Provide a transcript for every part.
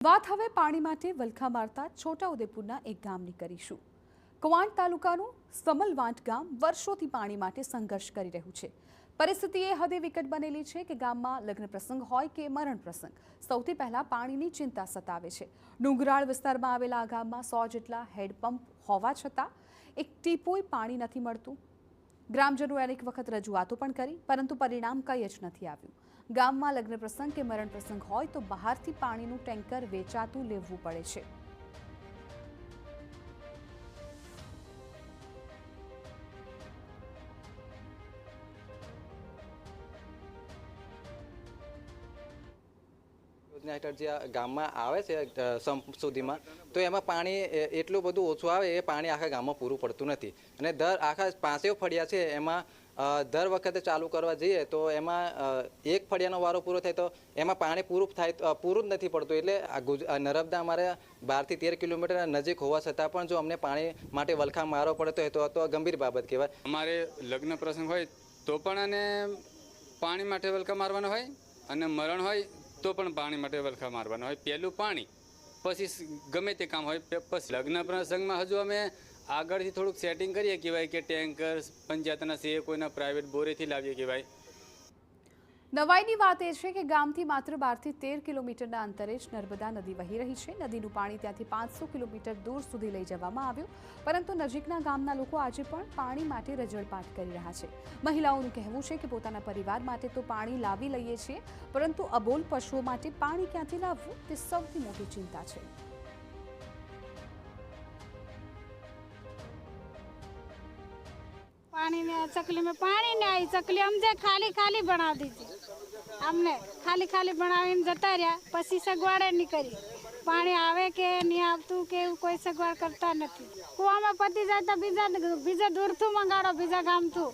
વાત હવે પાણી માટે વલખા મારતા છોટાઉદેપુરના એક ગામની કરીશું। કવાંટ તાલુકાનું સમલવાંટ ગામ વર્ષોથી પાણી માટે સંઘર્ષ કરી રહ્યું છે। પરિસ્થિતિ એ હદે વિકટ બનેલી છે કે ગામમાં લગ્ન પ્રસંગ હોય કે મરણ પ્રસંગ, સૌથી પહેલા પાણીની ચિંતા સતાવે છે। ડુંગરાળ વિસ્તારમાં આવેલા આ ગામમાં 100 જેટલા હેન્ડપંપ હોવા છતાં એક ટીપોય પાણી નથી મળતું। ગ્રામજનોએ અનેક વખત રજૂઆતો પણ કરી, પરંતુ પરિણામ કંઈ જ નથી આવ્યું। ગામમાં લગ્ન પ્રસંગ કે મરણ પ્રસંગ હોય તો બહારથી પાણીનું ટેન્કર વેચાતું લેવું પડે છે। યોજના હેઠળ જે ગામમાં આવે છે સંપ સુધીમાં, તો એમાં પાણી એટલું બધું ઓછું આવે, એ પાણી આખા ગામમાં પૂરું પડતું નથી। અને આખા 5 ફળિયા છે, એમાં દર વખતે ચાલુ કરવા જઈએ તો એમાં એક ફળિયાનો વારો પૂરો થાય તો એમાં પાણી પૂરું જ નથી પડતું। એટલે નર્મદા અમારે 12 થી 13 કિલોમીટર નજીક હોવા છતાં પણ જો અમને પાણી માટે વલખા મારવો પડે તો ગંભીર બાબત કહેવાય। અમારે લગ્ન પ્રસંગ હોય તો પણ અને પાણી માટે વલખા મારવાનો હોય, અને મરણ હોય તો પણ પાણી માટે વલખા મારવાનો હોય। પહેલું પાણી, પછી ગમે તે કામ હોય। પછી લગ્ન પ્રસંગમાં હજુ અમે આગળથી થોડુંક સેટિંગ કરીએ કહેવાય કે ટેન્કર પંચાયતના છે, કોઈના પ્રાઇવેટ બોરેથી લાવીએ કહેવાય। નવાઈની વાત એ છે કે ગામથી માત્ર 12 થી 13 કિલોમીટરના અંતરે જ નર્મદા નદી વહી રહી છે। નદીનું પાણી ત્યાંથી 500 કિલોમીટર દૂર સુધી લઈ જવામાં આવ્યું, પરંતુ નજીકના ગામના લોકો આજે પણ પાણી માટે રજળપાટ કરી રહ્યા છે। મહિલાઓનું કહેવું છે કે પોતાના પરિવાર માટે તો પાણી લાવી લઈએ છીએ, પરંતુ અબોલ પશુઓ માટે પાણી ક્યાંથી લાવવું તે સૌથી મોટી ચિંતા છે। पानी ने चकली में पानी नहीं आई, चकली हमसे खाली खाली बना दीजिए। हमने खाली खाली बनावीने जता रह्या, पछी सगवड़ नहीं करी। पानी आवे के नहीं आवतुं के कोई सगवड़ करता नहीं। कुआं पती जाए तो बीजा दूर थू मंगाड़ो, बीजा गाम थू।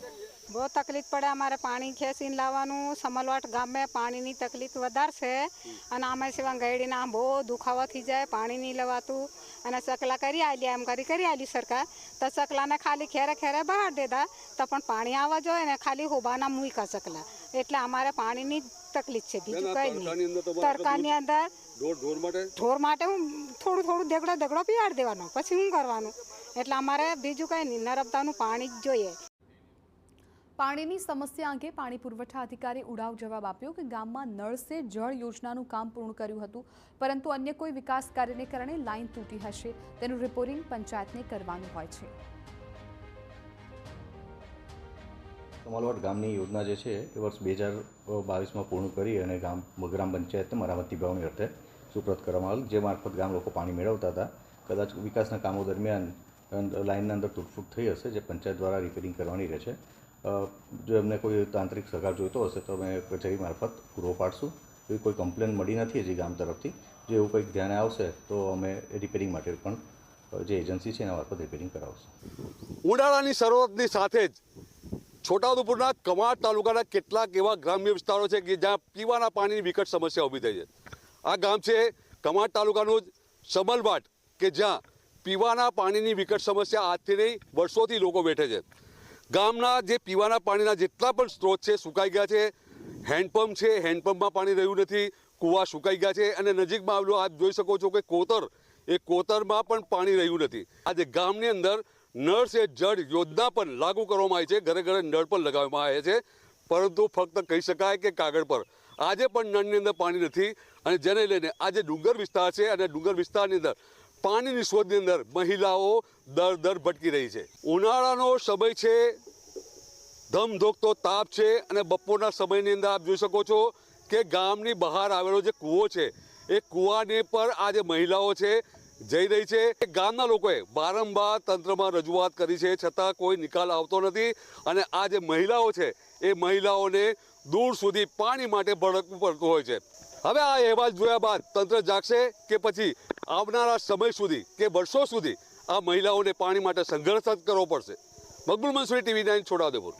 बहुत तकलीफ पड़े अमारे पानी खेसीने लावानुं। समलवाट गाम में पानी की तकलीफ वधार छे, अने आमे सिवा गयडीना बहुत दुखावा थी जाए, पानी नहीं लवातुं। अने सकला करी आली, एम करी आली सरकार, तो सकला ने खाली खेरे खेरे बहार देता, तो पण पानी आवा जोईए ने खाली होबाना मूक्या सकला। एटले अमारे पानी की तकलीफ छे, बीजुं कई नहीं। तड़कानी अंदर ढोर माटे थोड़ू थोड़ू देगड़ो पीवाड़ देवानो, पछी शुं करवानुं। एटले अमारे बीजुं कई नहीं, नर्मदानुं पाणी ज जोईए। પાણીની સમસ્યા અંગે પાણી પુરવઠા અધિકારી ઉડાવ જવાબ આપ્યો કે ગામમાં નળ સે જળ યોજનાનું કામ પૂર્ણ કર્યું હતું, પરંતુ અન્ય કોઈ વિકાસ કાર્યને કારણે લાઇન તૂટી હશે, તેનું રિપોર્ટિંગ પંચાયતને કરવાનું હોય છે। સમલવાટ ગામની યોજના જે છે એ વર્ષ 2022માં પૂર્ણ કરી અને ગ્રામ પંચાયતને મરામતી ભાવની અર્થે સુપ્રત કરવામાં આવેલ, જે મારફત ગામ લોકો પાણી મેળવતા હતા। કદાચ વિકાસના કામો દરમિયાન લાઇનના અંદર તૂટફૂટ થઈ હશે, જે પંચાયત દ્વારા રિપેરિંગ કરવાની રહેશે। જો એમને કોઈ તાંત્રિક સહકાર જોઈતો હશે તો અમે કચેરી મારફત પૂરો પાડશું। એવી કોઈ કમ્પ્લેન મળી નથી હજી ગામ તરફથી। જો એવું કંઈક ધ્યાને આવશે તો અમે રિપેરિંગ માટે પણ જે એજન્સી છે એના મારફત રિપેરિંગ કરાવશું। ઉનાળાની શરૂઆતની સાથે જ છોટાઉદેપુરના કવાંટ તાલુકાના કેટલાક એવા ગ્રામ્ય વિસ્તારો છે કે જ્યાં પીવાના પાણીની વિકટ સમસ્યા ઊભી થઈ છે। આ ગામ છે કવાંટ તાલુકાનું જ સમલવાટ, કે જ્યાં પીવાના પાણીની વિકટ સમસ્યા આજથી નહીં વર્ષોથી લોકો બેઠે છે। ગામના જે પીવાના પાણીના જેટલા પણ સ્ત્રોત છે સુકાઈ ગયા છે। હેન્ડપંપ છે, હેન્ડપંપમાં પાણી રહ્યું નથી, કૂવા સુકાઈ ગયા છે, અને નજીકમાં આવેલું આપ જોઈ શકો છો કે કોતર, એ કોતરમાં પણ પાણી રહ્યું નથી। આજે ગામની અંદર નળ સે જળ યોજના પણ લાગુ કરવામાં આવી છે, ઘરે ઘરે નળ પણ લગાવવામાં આવે છે, પરંતુ ફક્ત કહી શકાય કે કાગળ પર આજે પણ નળની અંદર પાણી નથી। અને જેને લઈને આજે ડુંગર વિસ્તાર છે, અને ડુંગર વિસ્તારની અંદર પાણીની શોધની અંદર મહિલાઓ દર ભટકી રહી છે। ઉનાળાનો સમય છે, ધમધોકતો તાપ છે, અને બપોરના સમયની અંદર આપ જોઈ શકો છો કે ગામની બહાર આવેલો જે કૂવો છે એ કૂવાને પર આ જે મહિલાઓ છે જઈ રહી છે। ગામના લોકોએ વારંવાર તંત્રમાં રજૂઆત કરી છે, છતાં કોઈ નિકાલ આવતો નથી, અને આ જે મહિલાઓ છે એ મહિલાઓને દૂર સુધી પાણી માટે ભડકવું પડતું હોય છે। હવે આ અહેવાલ જોયા બાદ તંત્ર જાગશે કે પછી આવનારા સમય સુધી કે વર્ષો સુધી આ મહિલાઓને પાણી માટે સંઘર્ષ કરવો પડશે। મકબૂલ મંસૂરી, TV9 છોટાઉદેપુર।